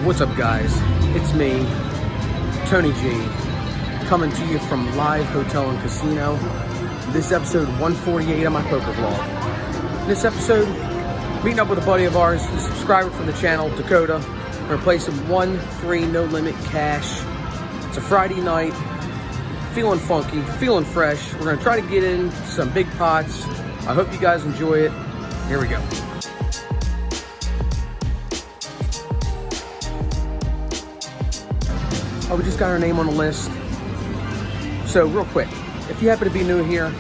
What's up, guys? It's me, Tony G, coming to you from Live Hotel and Casino. This is episode 148 of my poker vlog. In this episode, meeting up with a buddy of ours, a subscriber from the channel, Dakota. We're gonna play some 1-3 no limit cash. It's a Friday night, feeling funky, feeling fresh. We're gonna try to get in some big pots. I hope you guys enjoy it. Here we go. Oh, we just got our name on the list. So real quick, if you happen to be new here,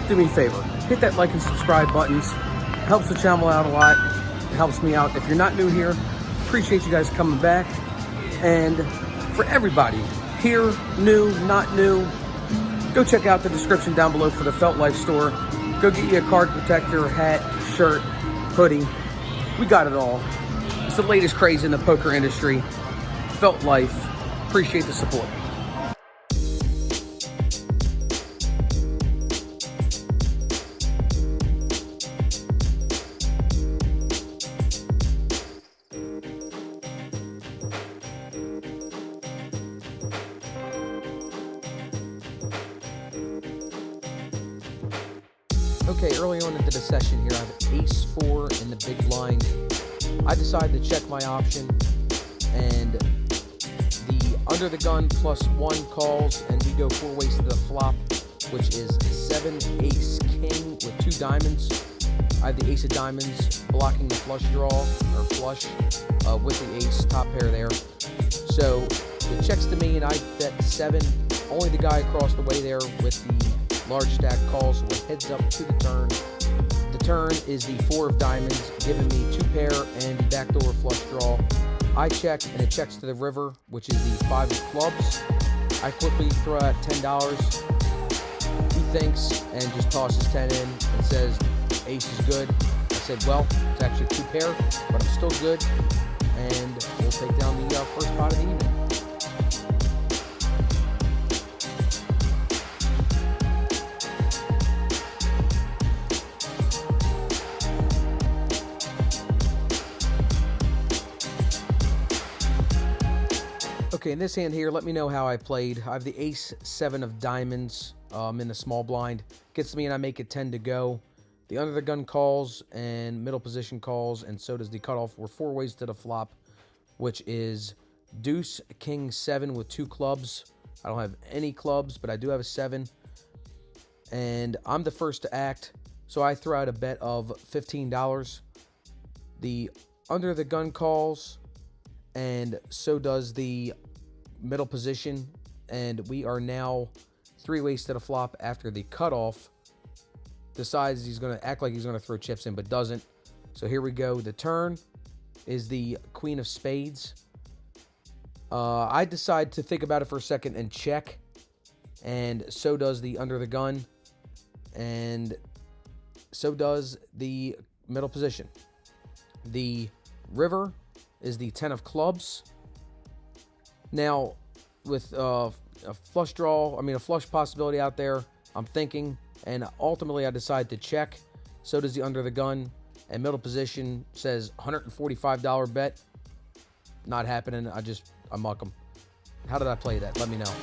do me a favor. Hit that like and subscribe buttons. It helps the channel out a lot. It helps me out. If you're not new here, appreciate you guys coming back. And for everybody, here, new, not new, go check out the description down below for the Felt Life store. Go get you a card protector, hat, shirt, hoodie. We got it all. It's the latest craze in the poker industry. Felt Life. Appreciate the support. Okay, early on into the session here, I have ace-4 in the big blind. I decided to check my option, and under the gun +1 calls, and we go 4 ways to the flop, which is 7 ace king with 2 diamonds. I have the ace of diamonds blocking the flush draw, or flush, with the ace top pair there. So it checks to me, and I bet 7. Only the guy across the way there with the large stack calls, so it heads up to the turn. The turn is the 4 of diamonds, giving me 2 pair and the backdoor flush draw. I check, and it checks to the river, which is the 5 of clubs. I quickly throw out $10. He thinks and just tosses 10 in and says, ace is good. I said, well, it's actually 2 pair, but I'm still good. And we'll take down the first pot of the evening. Okay, in this hand here, let me know how I played. I have the ace-7 of diamonds in the small blind. Gets me and I make it 10 to go. The under the gun calls and middle position calls, and so does the cutoff. We're 4 ways to the flop, which is deuce, king, 7 with 2 clubs. I don't have any clubs, but I do have a 7. And I'm the first to act, so I throw out a bet of $15. The under the gun calls, and so does the middle position, and we are now 3 ways to the flop after the cutoff decides he's going to act like he's going to throw chips in, but doesn't. So here we go. The turn is the queen of spades. I decide to think about it for a second and check, and so does the under the gun, and so does the middle position. The river is the 10 of clubs. Now, with a flush draw, a flush possibility out there, I'm thinking, and ultimately I decide to check. So does the under the gun, and middle position says $145 bet. Not happening. I muck them. How did I play that? Let me know.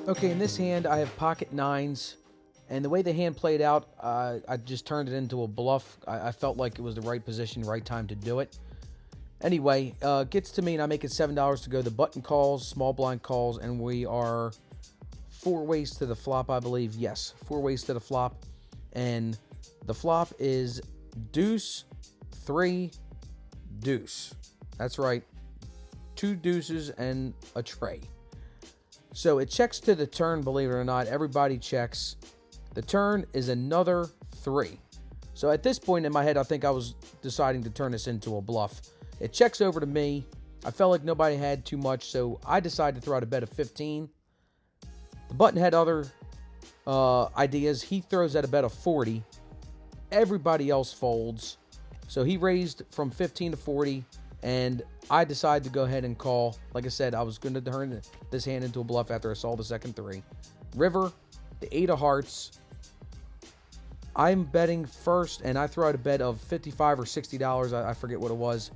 Okay, in this hand, I have pocket nines, and the way the hand played out, I just turned it into a bluff. I felt like it was the right position, right time to do it. Anyway, gets to me and I make it $7 to go. The button calls, small blind calls, and we are 4 ways to the flop, I believe. Yes, 4 ways to the flop. And the flop is deuce, 3, deuce. That's right. 2 deuces and a tray. So it checks to the turn, believe it or not. Everybody checks. The turn is another 3. So at this point in my head, I think I was deciding to turn this into a bluff. It checks over to me. I felt like nobody had too much, so I decided to throw out a bet of 15. The button had other ideas. He throws out a bet of 40. Everybody else folds. So he raised from 15 to 40, and I decided to go ahead and call. Like I said, I was going to turn this hand into a bluff after I saw the second 3. River, the 8 of hearts. I'm betting first, and I throw out a bet of $55 or $60. I forget what it was.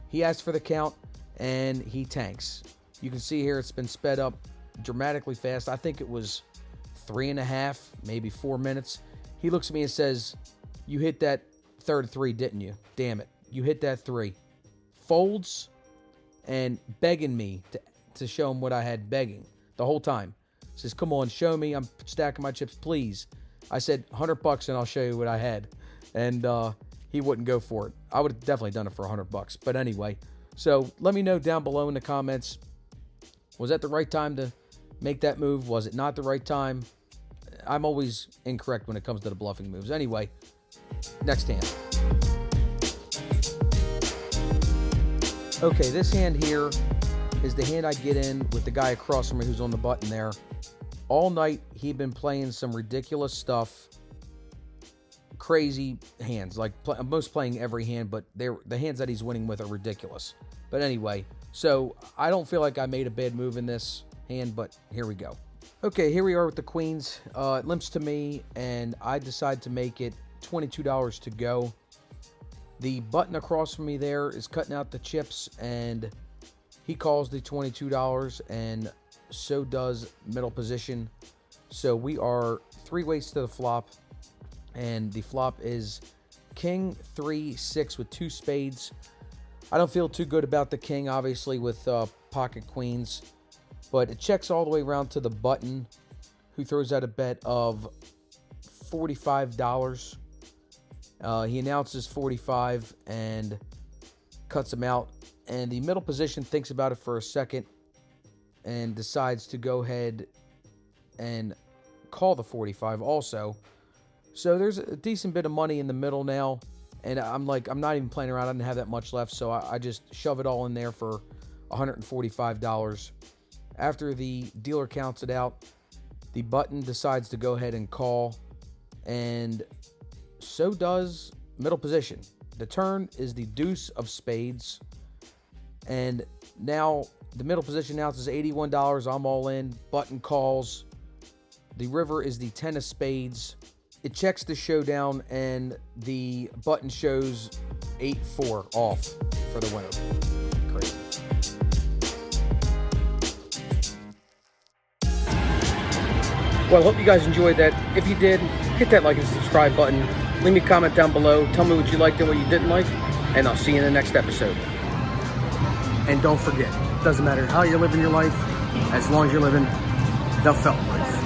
He asked for the count, and he tanks. You can see here it's been sped up dramatically fast. I think it was 3.5, maybe 4 minutes. He looks at me and says, "You hit that third 3, didn't you? Damn it. You hit that 3. Folds and begging me to show him what I had, begging the whole time. Says, "Come on, show me. I'm stacking my chips, please." I said, $100 and I'll show you what I had. And he wouldn't go for it. I would have definitely done it for $100. But anyway, so let me know down below in the comments. Was that the right time to make that move? Was it not the right time? I'm always incorrect when it comes to the bluffing moves. Anyway, next hand. Okay, this hand here is the hand I get in with the guy across from me who's on the button there. All night, he'd been playing some ridiculous stuff. Crazy hands. Like, most playing every hand, but the hands that he's winning with are ridiculous. But anyway, so I don't feel like I made a bad move in this hand, but here we go. Okay, here we are with the queens. It limps to me, and I decide to make it $22 to go. The button across from me there is cutting out the chips, and he calls the $22, and so does middle position. So we are 3 ways to the flop, and the flop is king, 3, 6 with 2 spades. I don't feel too good about the king, obviously, with pocket queens, but it checks all the way around to the button, who throws out a bet of $45. He announces 45 and cuts him out, and the middle position thinks about it for a second and decides to go ahead and call the 45 also. So there's a decent bit of money in the middle now, and I'm not even playing around. I didn't have that much left, so I just shove it all in there for $145. After the dealer counts it out, the button decides to go ahead and call, and so does middle position. The turn is the deuce of spades, and now the middle position announces $81. I'm all in. Button calls. The river is the 10 of spades. It checks the showdown, and the button shows 8-4 off for the winner. Crazy. Well, I hope you guys enjoyed that. If you did, hit that like and subscribe button. Leave me a comment down below. Tell me what you liked and what you didn't like, and I'll see you in the next episode. And don't forget, it doesn't matter how you're living your life, as long as you're living the felt life.